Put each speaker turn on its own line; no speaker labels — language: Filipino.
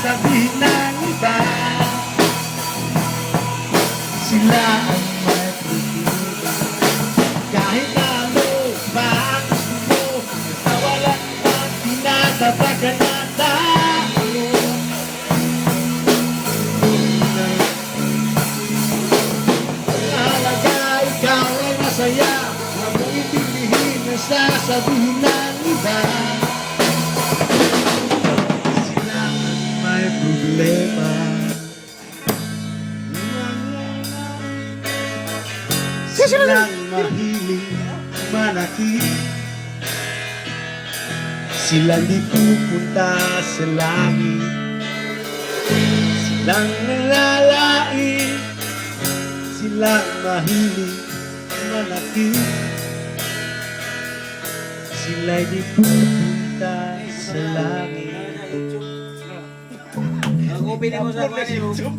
sasabihin ng iba. Sila ang may problema. Kahit ano pa ang gusto mo, basta wala nang tinatapagan na tao. Mahalaga ikaw ay masaya, huwag mong intindihin ang sasabihin ng iba. Sila ang may problema. Silang mahilig manakit. Silang di pupunta sa langit. Silang nanlalait. Silang mahilig manakit. Sila'y di pupunta sa langit.
Ang opening mo sa